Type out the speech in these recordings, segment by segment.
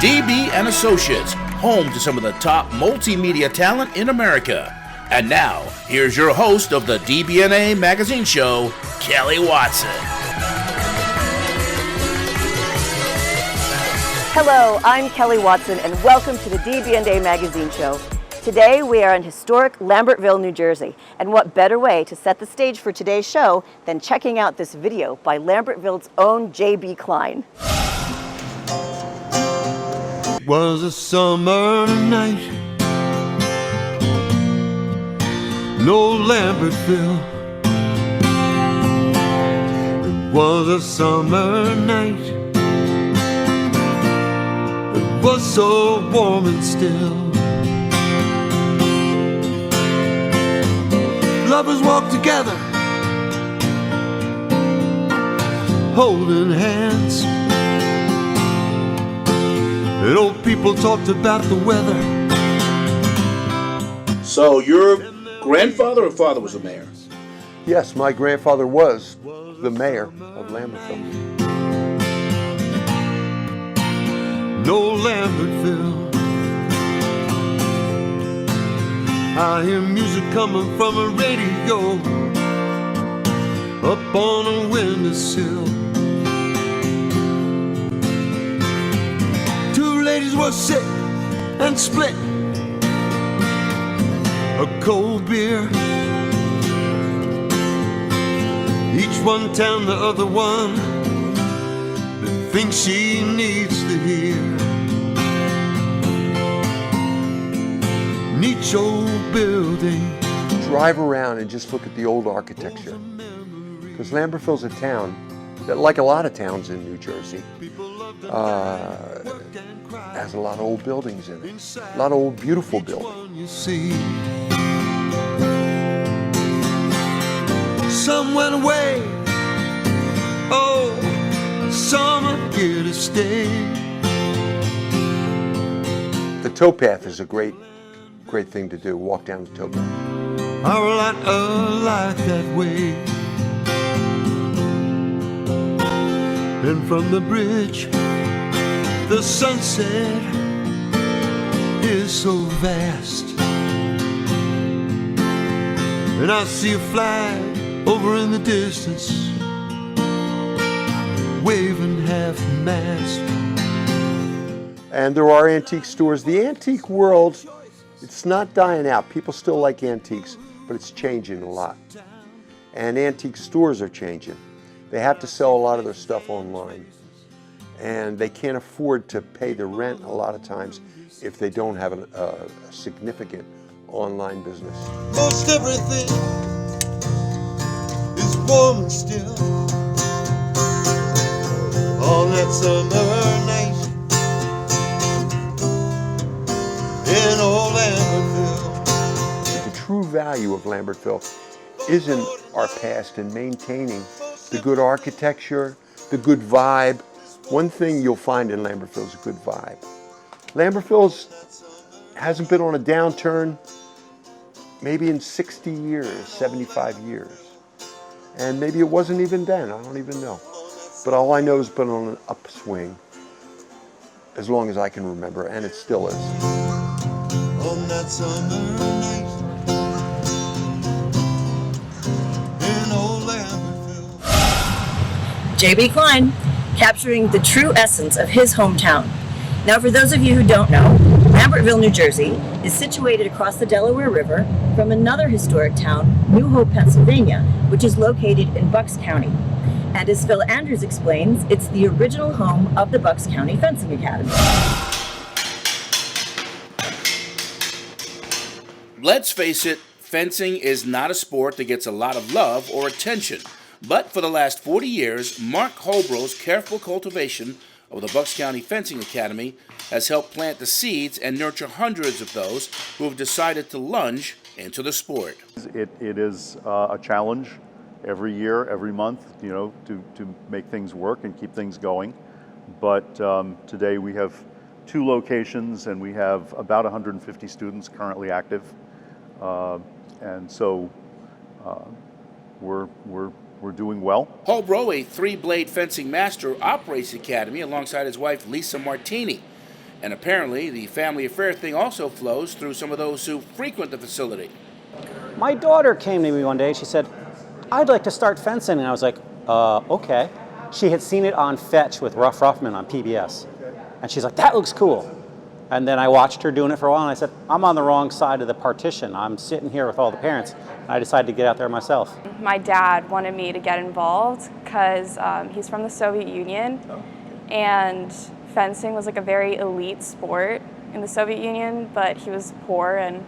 DB and Associates, home to some of the top multimedia talent in America. And now, here's your host of the DB&A Magazine Show, Kelly Watson. Hello, I'm Kelly Watson, and welcome to the DB&A Magazine Show. Today we are in historic Lambertville, New Jersey, and what better way to set the stage for today's show than checking out this video by Lambertville's own J.B. Klein. It was a summer night, no Lambertville. It was a summer night, it was so warm and still. Lovers walked together, holding hands, and old people talked about the weather. So your grandfather or father was a mayor? Yes, my grandfather was the mayor of Lambertville. No Lambertville. I hear music coming from a radio up on a windowsill. Two ladies were sick and split a cold beer. Each one telling the other one the things she needs to hear. Each old building. Drive around and just look at the old architecture. Because Lambertville's a town that, like a lot of towns in New Jersey, has a lot of old buildings in it. A lot of old, beautiful buildings. Some went away, oh, some are here to stay. The towpath is a great thing to do, walk down the towpath. Are a lot alike that way. And from the bridge, the sunset is so vast. And I see a flag over in the distance, waving half-mast. And there are antique stores. The antique world, it's not dying out. People still like antiques, but it's changing a lot. And antique stores are changing. They have to sell a lot of their stuff online. And they can't afford to pay the rent a lot of times if they don't have a significant online business. Most everything is warm and still on that summer night in old Lambertville. The true value of Lambertville isn't our past and maintaining the good architecture, the good vibe. One thing you'll find in Lambertville is a good vibe. Lambertville hasn't been on a downturn maybe in 60 years, 75 years. And maybe it wasn't even then, I don't even know. But all I know is it's been on an upswing as long as I can remember, and it still is. On that summer night in old Lambertville. J.B. Klein, capturing the true essence of his hometown. Now, for those of you who don't know, Lambertville, New Jersey is situated across the Delaware River from another historic town, New Hope, Pennsylvania, which is located in Bucks County. And as Phil Andrews explains, it's the original home of the Bucks County Fencing Academy. Let's face it, fencing is not a sport that gets a lot of love or attention. But for the last 40 years, Mark Holbrough's careful cultivation of the Bucks County Fencing Academy has helped plant the seeds and nurture hundreds of those who have decided to lunge into the sport. It is a challenge every year, every month, to make things work and keep things going. But today we have 2 locations and we have about 150 students currently active. And so we're doing well. Holbrough, a 3-blade fencing master, operates the academy alongside his wife Lisa Martini. And apparently, the family affair thing also flows through some of those who frequent the facility. My daughter came to me one day, she said, "I'd like to start fencing." And I was like, okay. She had seen it on Fetch with Ruff Ruffman on PBS. And she's like, "That looks cool." And then I watched her doing it for a while, and I said, "I'm on the wrong side of the partition. I'm sitting here with all the parents." And I decided to get out there myself. My dad wanted me to get involved because he's from the Soviet Union, and fencing was like a very elite sport in the Soviet Union, but he was poor and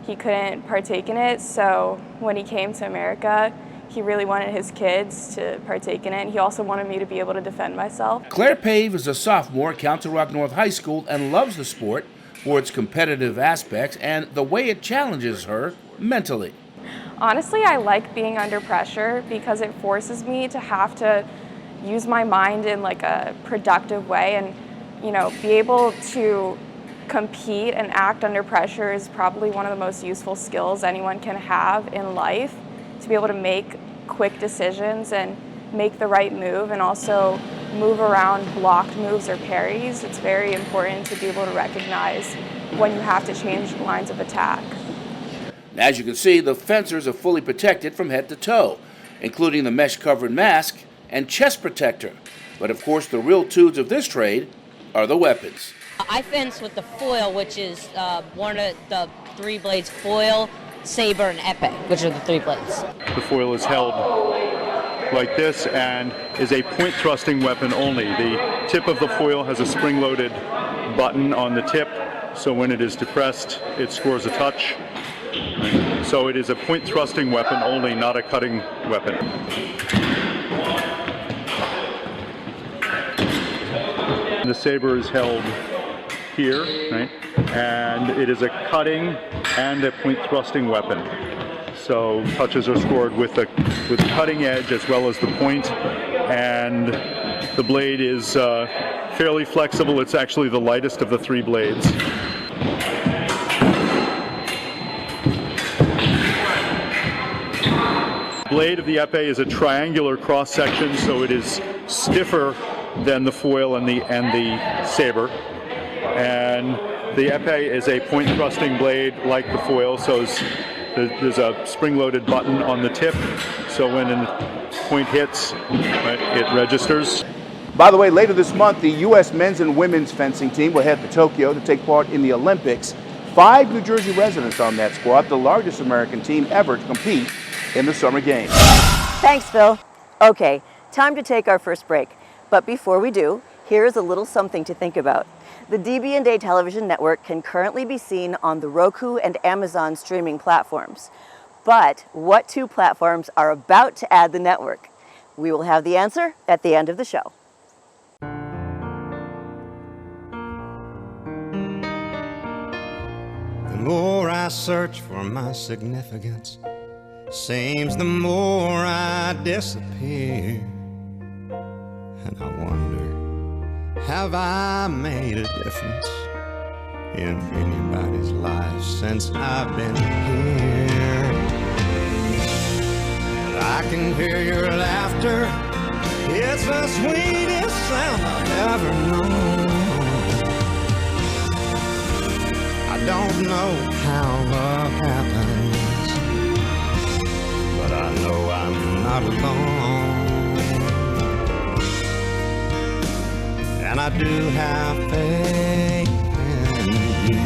he couldn't partake in it. So when he came to America, he really wanted his kids to partake in it, and he also wanted me to be able to defend myself. Claire Pave is a sophomore at Council Rock North High School and loves the sport for its competitive aspects and the way it challenges her mentally. Honestly, I like being under pressure because it forces me to have to use my mind in like a productive way, and be able to compete and act under pressure is probably one of the most useful skills anyone can have in life, to be able to make quick decisions and make the right move, and also move around blocked moves or parries. It's very important to be able to recognize when you have to change lines of attack. As you can see, the fencers are fully protected from head to toe, including the mesh-covered mask and chest protector. But of course, the real tools of this trade are the weapons. I fence with the foil, which is one of the three blades: foil, saber, and epee, which are the three blades. The foil is held like this and is a point thrusting weapon only. The tip of the foil has a spring-loaded button on the tip, so when it is depressed, it scores a touch. So it is a point thrusting weapon only, not a cutting weapon. The saber is held here, right? And it is a cutting and a point thrusting weapon. So touches are scored with the cutting edge as well as the point, and the blade is fairly flexible. It's actually the lightest of the three blades. The blade of the epee is a triangular cross section, so it is stiffer than the foil and the saber. And the epee is a point thrusting blade like the foil, so there's a spring-loaded button on the tip, so when the point hits, it registers. By the way, later this month, the U.S. men's and women's fencing team will head to Tokyo to take part in the Olympics. 5 New Jersey residents on that squad, the largest American team ever to compete in the Summer Games. Thanks, Phil. Okay, time to take our first break. But before we do, here's a little something to think about. The DB&A television network can currently be seen on the Roku and Amazon streaming platforms. But what 2 platforms are about to add the network? We will have the answer at the end of the show. The more I search for my significance, seems the more I disappear. And I wonder, have I made a difference in anybody's life since I've been here? I can hear your laughter, it's the sweetest sound I've ever known. I don't know how love happens, but I know I'm not alone. And I do have faith in you.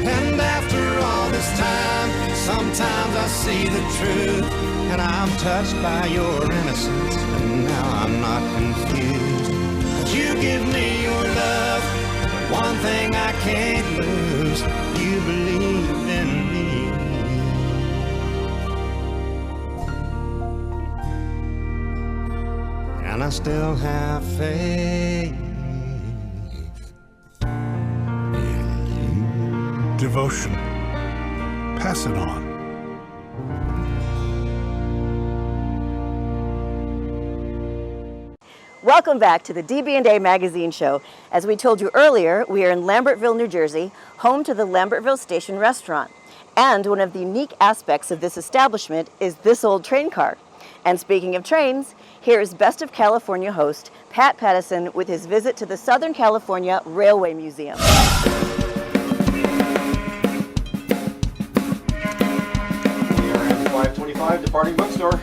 And after all this time, sometimes I see the truth, and I'm touched by your innocence, and now I'm not confused. But you give me your love, but one thing I can't lose, you believe in me. And I still have faith in you. Devotion. Pass it on. Welcome back to the DB&A Magazine Show. As we told you earlier, we are in Lambertville, New Jersey, home to the Lambertville Station Restaurant. And one of the unique aspects of this establishment is this old train car. And speaking of trains, here is Best of California host Pat Pattison with his visit to the Southern California Railway Museum. 525 departing bookstore.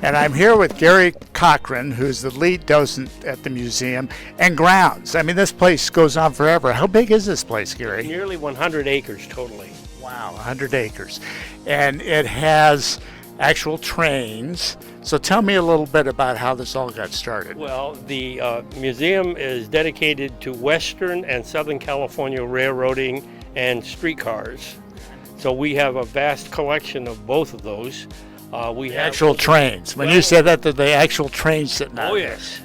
And I'm here with Gary Cochran, who's the lead docent at the museum, and grounds. I mean, this place goes on forever. How big is this place, Gary? Nearly 100 acres totally. Wow, 100 acres. And it has actual trains. So tell me a little bit about how this all got started. Well, the museum is dedicated to Western and Southern California railroading and streetcars. So we have a vast collection of both of those. We have actual trains. When you say that, they're the actual trains sitting out there. Oh, yes.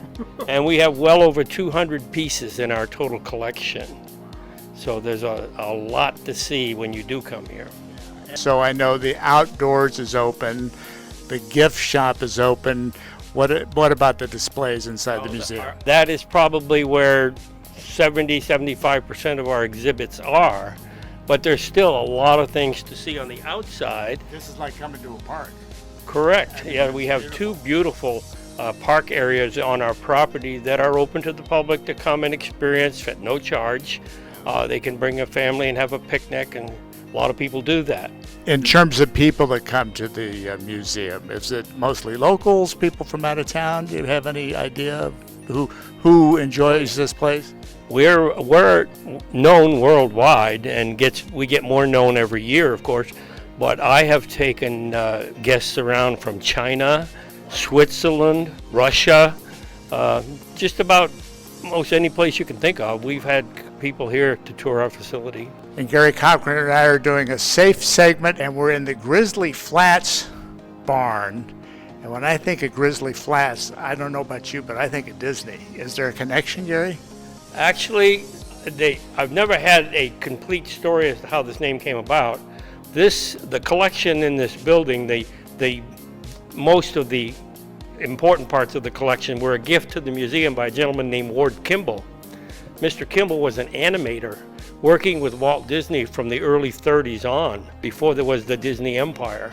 And we have well over 200 pieces in our total collection. So there's a lot to see when you do come here. So I know the outdoors is open, the gift shop is open. What about the displays inside the museum? That is probably where 70-75% of our exhibits are, but there's still a lot of things to see on the outside. This is like coming to a park. Correct. Yeah, we have two beautiful park areas on our property that are open to the public to come and experience at no charge. They can bring a family and have a picnic, and a lot of people do that. In terms of people that come to the museum, is it mostly locals, people from out of town? Do you have any idea of who enjoys this place? We're known worldwide, and we get more known every year, of course. But I have taken guests around from China, Switzerland, Russia, just about most any place you can think of. We've had people here to tour our facility. And Gary Cochran and I are doing a safe segment, and we're in the Grizzly Flats barn. And when I think of Grizzly Flats, I don't know about you, but I think of Disney. Is there a connection, Gary? Actually, I've never had a complete story as to how this name came about. The collection in this building, the most of the important parts of the collection were a gift to the museum by a gentleman named Ward Kimball. Mr. Kimball was an animator working with Walt Disney from the early 30s on, before there was the Disney Empire,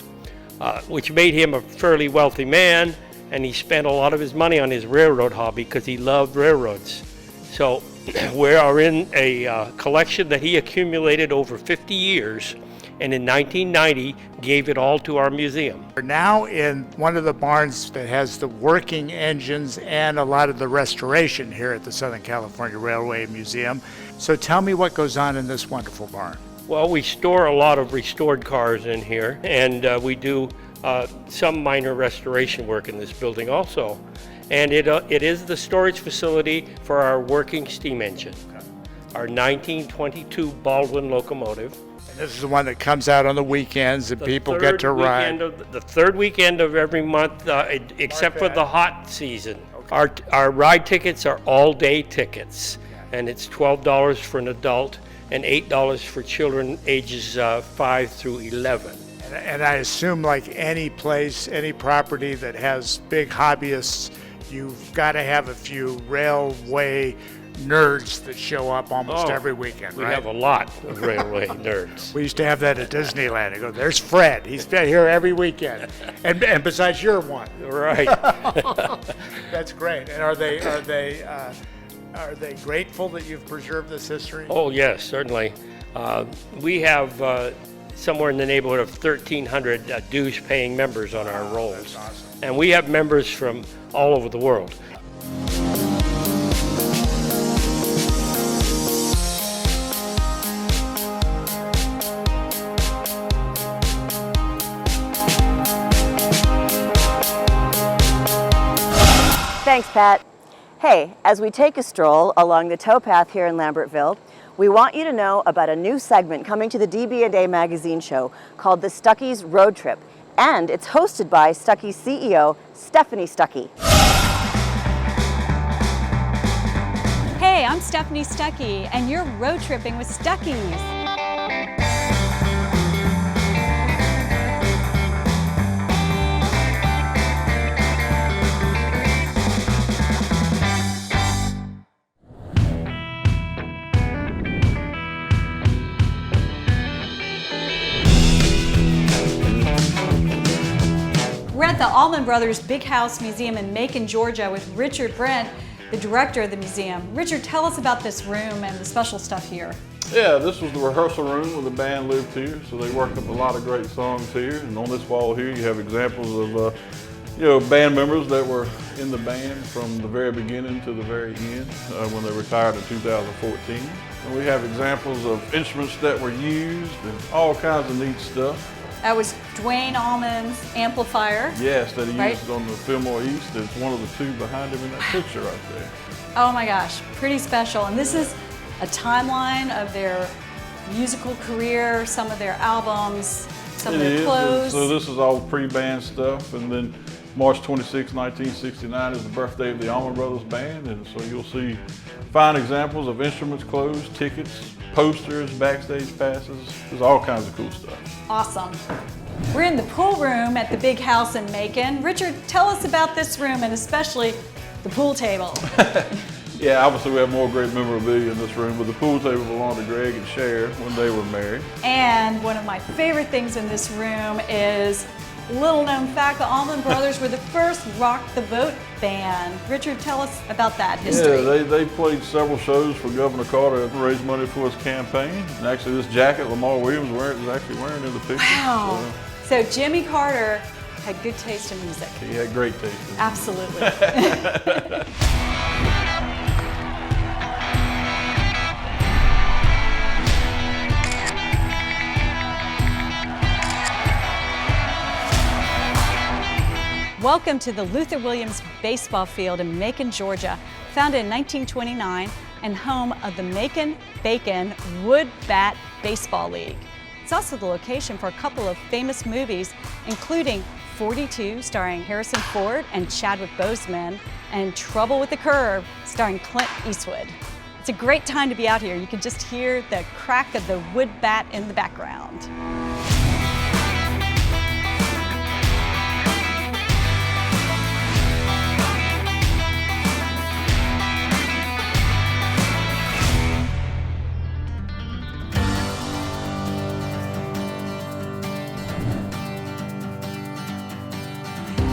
which made him a fairly wealthy man, and he spent a lot of his money on his railroad hobby because he loved railroads. So we are in a collection that he accumulated over 50 years, and in 1990 gave it all to our museum. We're now in one of the barns that has the working engines and a lot of the restoration here at the Southern California Railway Museum. So tell me what goes on in this wonderful barn. Well, we store a lot of restored cars in here, and we do some minor restoration work in this building also. And it is the storage facility for our working steam engine, our 1922 Baldwin locomotive. This is the one that comes out on the weekends and people get to ride. The third weekend of every month, except for the hot season. Our ride tickets are all-day tickets, and it's $12 for an adult and $8 for children ages 5 through 11. And I assume, like any place, any property that has big hobbyists, you've got to have a few railway nerds that show up almost every weekend, right? We have a lot of railway nerds. We used to have that at Disneyland. I go, there's Fred. He's been here every weekend. And besides, you're one. Right. That's great. And are they grateful that you've preserved this history? Oh, yes, certainly. We have somewhere in the neighborhood of 1,300 dues-paying members on our rolls. That's awesome. And we have members from all over the world. Thanks, Pat. Hey, as we take a stroll along the towpath here in Lambertville, we want you to know about a new segment coming to the DB&A Magazine show called the Stuckey's Road Trip, and it's hosted by Stuckey's CEO, Stephanie Stuckey. Hey, I'm Stephanie Stuckey, and you're road tripping with Stuckey's. We're at the Allman Brothers Big House Museum in Macon, Georgia with Richard Brent, the director of the museum. Richard, tell us about this room and the special stuff here. Yeah, this was the rehearsal room where the band lived here, so they worked up a lot of great songs here. And on this wall here, you have examples of, band members that were in the band from the very beginning to the very end when they retired in 2014. And we have examples of instruments that were used and all kinds of neat stuff. That was Dwayne Allman's amplifier. Yes, that he right? used on the Fillmore East. It's one of the two behind him in that picture right there. Oh my gosh, pretty special. And this is a timeline of their musical career, some of their albums, some of their clothes. So this is all pre-band stuff, and then March 26, 1969 is the birthday of the Allman Brothers Band, and so you'll see fine examples of instruments, clothes, tickets, posters, backstage passes. There's all kinds of cool stuff. Awesome. We're in the pool room at the Big House in Macon. Richard, tell us about this room and especially the pool table. Yeah, obviously we have more great memorabilia in this room, but the pool table belonged to Greg and Cher when they were married. And one of my favorite things in this room is, little known fact, the Allman Brothers were the first Rock the Vote band. Richard, tell us about that history. Yeah, they played several shows for Governor Carter to raise money for his campaign. And actually this jacket Lamar Williams was actually wearing in the picture. Wow. So Jimmy Carter had good taste in music. He had great taste in music. Absolutely. Welcome to the Luther Williams Baseball Field in Macon, Georgia, founded in 1929 and home of the Macon-Bacon Wood Bat Baseball League. It's also the location for a couple of famous movies, including 42, starring Harrison Ford and Chadwick Boseman, and Trouble with the Curve, starring Clint Eastwood. It's a great time to be out here. You can just hear the crack of the wood bat in the background.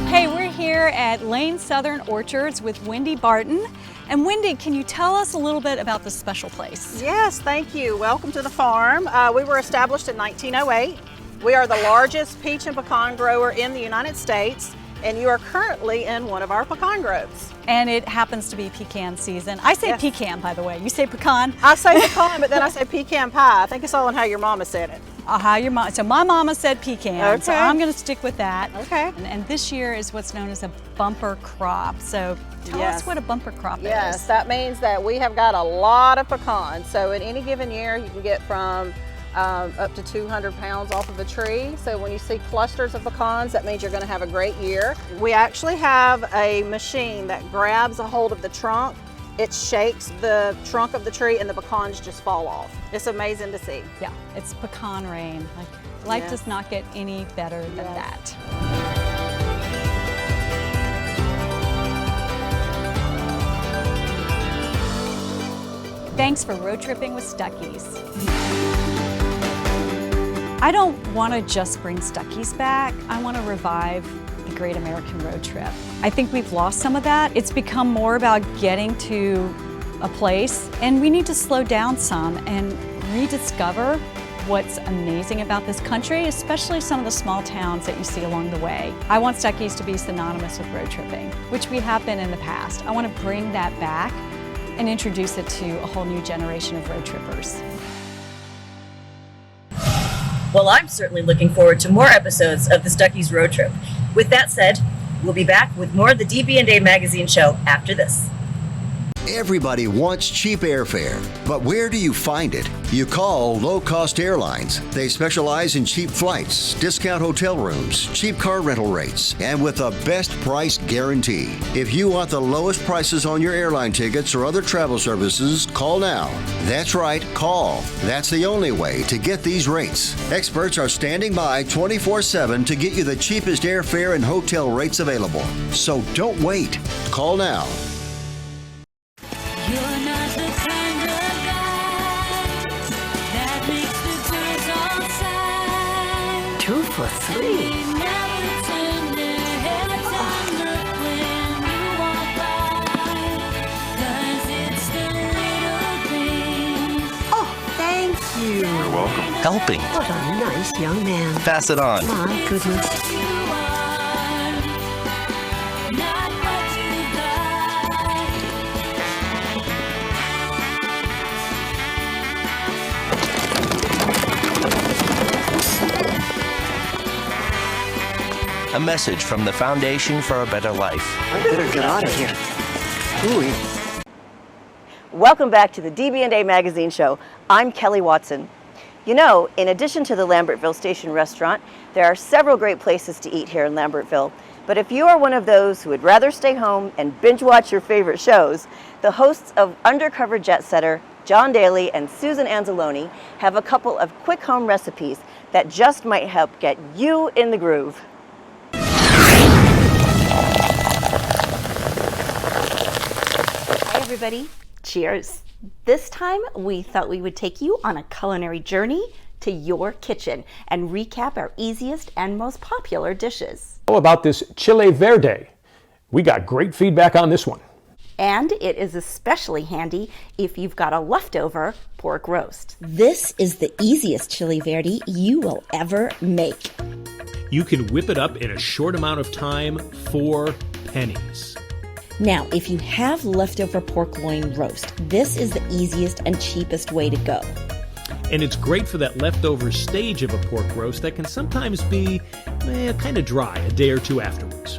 Hey, we're here at Lane Southern Orchards with Wendy Barton. And Wendy, can you tell us a little bit about this special place? Yes, thank you. Welcome to the farm. We were established in 1908. We are the largest peach and pecan grower in the United States, and you are currently in one of our pecan groves. And it happens to be pecan season. I say pecan, by the way. You say pecan? I say pecan, but then I say pecan pie. I think it's all in how your mama said it. How your mom? So my mama said pecan, so Okay. I'm going to stick with that. Okay. And this year is what's known as a bumper crop. So tell us what a bumper crop is. Yes, that means that we have got a lot of pecans. So in any given year, you can get from up to 200 pounds off of a tree. So when you see clusters of pecans, that means you're going to have a great year. We actually have a machine that grabs a hold of the trunk. It shakes the trunk of the tree and the pecans just fall off. It's amazing to see. Yeah, it's pecan rain. Like, life does not get any better than that. Thanks for road tripping with Stuckey's. I don't want to just bring Stuckey's back. I want to revive the Great American Road Trip. I think we've lost some of that. It's become more about getting to a place, and we need to slow down some and rediscover what's amazing about this country, especially some of the small towns that you see along the way. I want Stuckey's to be synonymous with road tripping, which we have been in the past. I want to bring that back and introduce it to a whole new generation of road trippers. Well, I'm certainly looking forward to more episodes of the Stuckey's Road Trip. With that said, we'll be back with more of the DB&A Magazine show after this. Everybody wants cheap airfare, but where do you find it? You call Low Cost Airlines. They specialize in cheap flights, discount hotel rooms, cheap car rental rates, and with a best price guarantee. If you want the lowest prices on your airline tickets or other travel services, call now. That's right, call. That's the only way to get these rates. Experts are standing by 24/7 to get you the cheapest airfare and hotel rates available. So don't wait. Call now. 2 for $3. helping. What a nice young man. Pass it on. My goodness. A message from the Foundation for a Better Life. I better get out of here. Ooh. Welcome back to the DB&A Magazine Show. I'm Kelly Watson. You know, in addition to the Lambertville Station Restaurant, there are several great places to eat here in Lambertville. But if you are one of those who would rather stay home and binge watch your favorite shows, the hosts of Undercover Jet Setter, John Daly and Susan Anzalone, have a couple of quick home recipes that just might help get you in the groove. Hi everybody, cheers. This time we thought we would take you on a culinary journey to your kitchen and recap our easiest and most popular dishes. How about this chile verde? We got great feedback on this one. And it is especially handy if you've got a leftover pork roast. This is the easiest chili verde you will ever make. You can whip it up in a short amount of time for pennies. Now, if you have leftover pork loin roast, this is the easiest and cheapest way to go. And it's great for that leftover stage of a pork roast that can sometimes be kind of dry a day or two afterwards.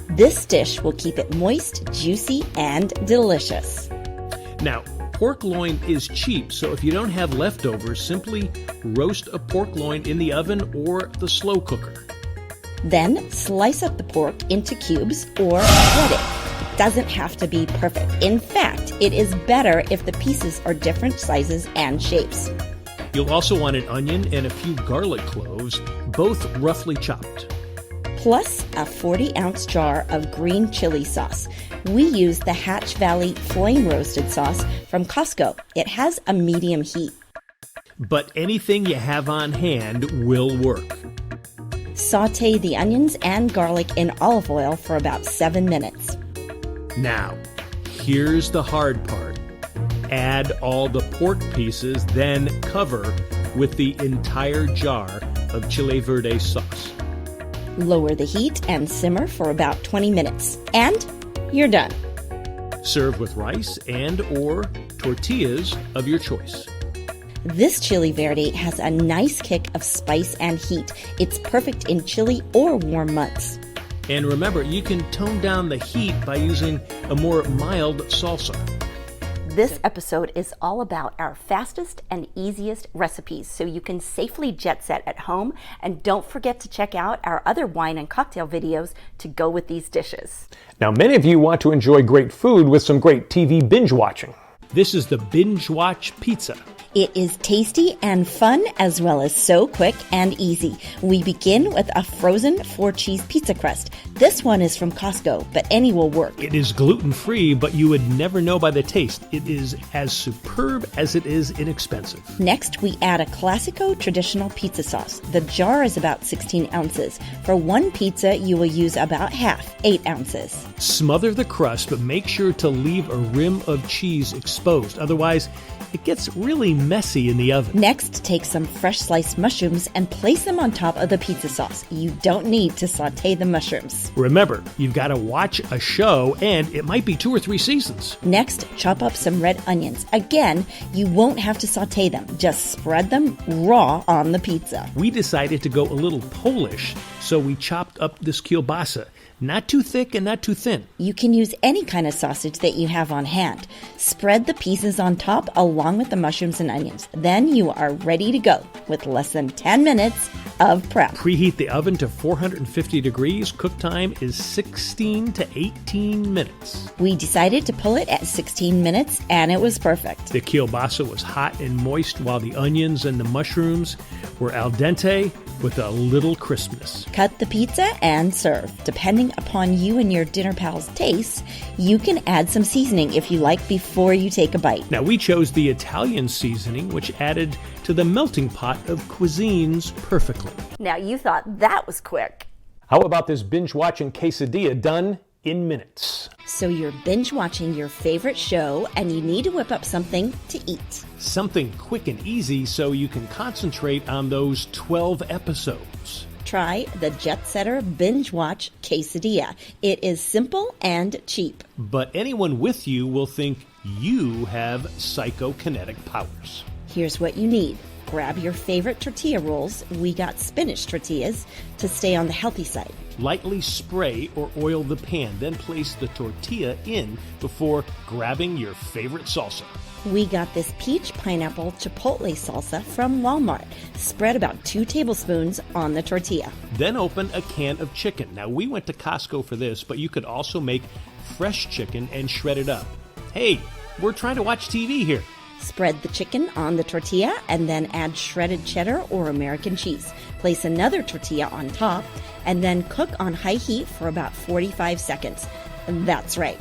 This dish will keep it moist, juicy, and delicious. Now, pork loin is cheap, so if you don't have leftovers, simply roast a pork loin in the oven or the slow cooker. Then slice up the pork into cubes or shred it. Doesn't have to be perfect. In fact, it is better if the pieces are different sizes and shapes. You'll also want an onion and a few garlic cloves, both roughly chopped. Plus a 40-ounce jar of green chili sauce. We use the Hatch Valley Flame Roasted sauce from Costco. It has a medium heat. But anything you have on hand will work. Saute the onions and garlic in olive oil for about 7 minutes. Now, here's the hard part. Add all the pork pieces, then cover with the entire jar of chile verde sauce. Lower the heat and simmer for about 20 minutes. And you're done. Serve with rice and or tortillas of your choice. This chili verde has a nice kick of spice and heat. It's perfect in chilly or warm months. And remember, you can tone down the heat by using a more mild salsa. This episode is all about our fastest and easiest recipes so you can safely jet set at home, and don't forget to check out our other wine and cocktail videos to go with these dishes. Now, many of you want to enjoy great food with some great TV binge watching. This is the Binge Watch Pizza. It is tasty and fun, as well as so quick and easy. We begin with a frozen 4-cheese pizza crust. This one is from Costco, but any will work. It is gluten-free, but you would never know by the taste. It is as superb as it is inexpensive. Next, we add a Classico traditional pizza sauce. The jar is about 16 ounces. For one pizza, you will use about half, 8 ounces. Smother the crust, but make sure to leave a rim of cheese exposed. Otherwise, it gets really messy in the oven. Next, take some fresh sliced mushrooms and place them on top of the pizza sauce. You don't need to saute the mushrooms. Remember, you've got to watch a show, and it might be 2 or 3 seasons. Next, chop up some red onions. Again, you won't have to saute them. Just spread them raw on the pizza. We decided to go a little Polish, so we chopped up this kielbasa. Not too thick and not too thin. You can use any kind of sausage that you have on hand. Spread the pieces on top along with the mushrooms and onions. Then you are ready to go with less than 10 minutes of prep. Preheat the oven to 450 degrees. Cook time is 16 to 18 minutes. We decided to pull it at 16 minutes, and it was perfect. The kielbasa was hot and moist, while the onions and the mushrooms were al dente with a little crispness. Cut the pizza and serve. Depending upon you and your dinner pal's tastes, you can add some seasoning if you like before you take a bite. Now, we chose the Italian seasoning, which added to the melting pot of cuisines perfectly. Now, you thought that was quick. How about this binge watching quesadilla done in minutes. So you're binge watching your favorite show and you need to whip up something to eat. Something quick and easy so you can concentrate on those 12 episodes. Try the Jet Setter Binge Watch Quesadilla. It is simple and cheap. But anyone with you will think you have psychokinetic powers. Here's what you need. Grab your favorite tortilla rolls. We got spinach tortillas to stay on the healthy side. Lightly spray or oil the pan, then place the tortilla in before grabbing your favorite salsa. We got this peach pineapple chipotle salsa from Walmart. Spread about 2 tablespoons on the tortilla. Then open a can of chicken. Now, we went to Costco for this, but you could also make fresh chicken and shred it up. Hey, we're trying to watch TV here. Spread the chicken on the tortilla and then add shredded cheddar or American cheese. Place another tortilla on top and then cook on high heat for about 45 seconds. That's right,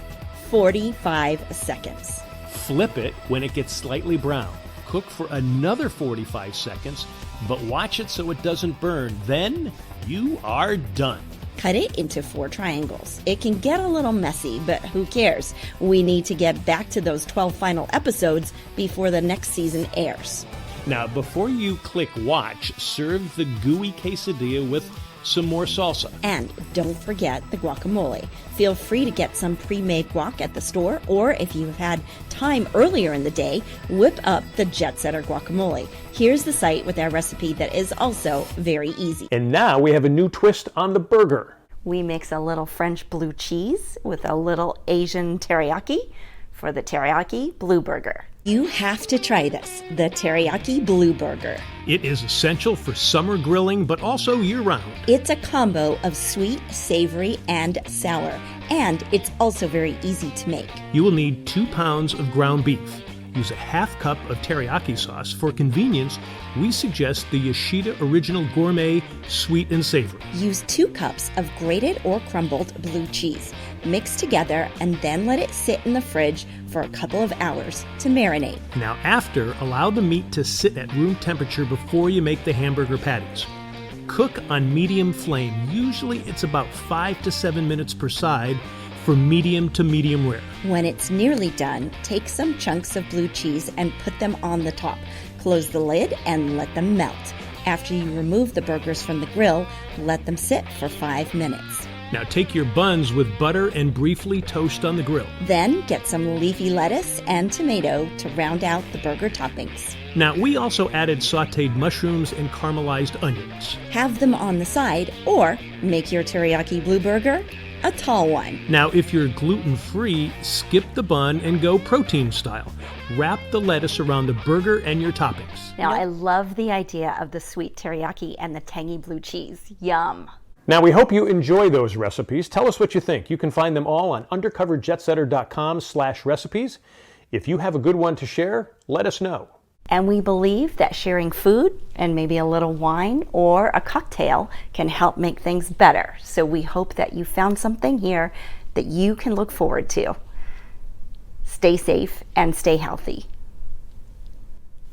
45 seconds. Flip it when it gets slightly brown. Cook for another 45 seconds, but watch it so it doesn't burn. Then you are done. Cut it into 4 triangles. It can get a little messy, but who cares? We need to get back to those 12 final episodes before the next season airs. Now, before you click watch, serve the gooey quesadilla with some more salsa. And don't forget the guacamole. Feel free to get some pre-made guac at the store, or if you've had time earlier in the day, whip up the Jet Setter guacamole. Here's the site with our recipe that is also very easy. And now we have a new twist on the burger. We mix a little French blue cheese with a little Asian teriyaki for the teriyaki blue burger. You have to try this, the teriyaki blue burger. It is essential for summer grilling, but also year-round. It's a combo of sweet, savory, and sour, and it's also very easy to make. You will need 2 pounds of ground beef. Use a half cup of teriyaki sauce. For convenience, we suggest the Yoshida Original Gourmet Sweet and Savory. Use 2 cups of grated or crumbled blue cheese. Mix together and then let it sit in the fridge for a couple of hours to marinate. Now after, allow the meat to sit at room temperature before you make the hamburger patties. Cook on medium flame. Usually it's about 5 to 7 minutes per side for medium to medium rare. When it's nearly done, take some chunks of blue cheese and put them on the top. Close the lid and let them melt. After you remove the burgers from the grill, let them sit for 5 minutes. Now take your buns with butter and briefly toast on the grill. Then get some leafy lettuce and tomato to round out the burger toppings. Now we also added sautéed mushrooms and caramelized onions. Have them on the side, or make your teriyaki blue burger a tall one. Now if you're gluten-free, skip the bun and go protein style. Wrap the lettuce around the burger and your toppings. Now I love the idea of the sweet teriyaki and the tangy blue cheese. Yum. Now, we hope you enjoy those recipes. Tell us what you think. You can find them all on undercoverjetsetter.com/recipes. If you have a good one to share, let us know. And we believe that sharing food and maybe a little wine or a cocktail can help make things better. So we hope that you found something here that you can look forward to. Stay safe and stay healthy.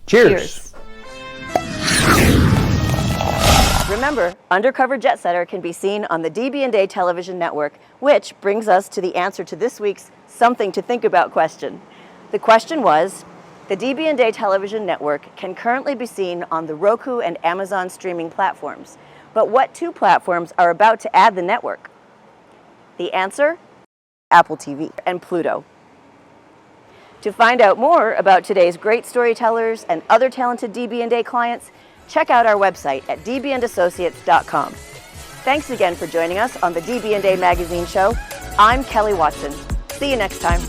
Cheers. Remember, Undercover Jet Setter can be seen on the DB&A television network, which brings us to the answer to this week's Something to Think About question. The question was, the DB&A television network can currently be seen on the Roku and Amazon streaming platforms, but what 2 platforms are about to add the network? The answer? Apple TV and Pluto. To find out more about today's great storytellers and other talented DB&A clients, check out our website at dbandassociates.com. Thanks again for joining us on the DB&A Magazine Show. I'm Kelly Watson. See you next time.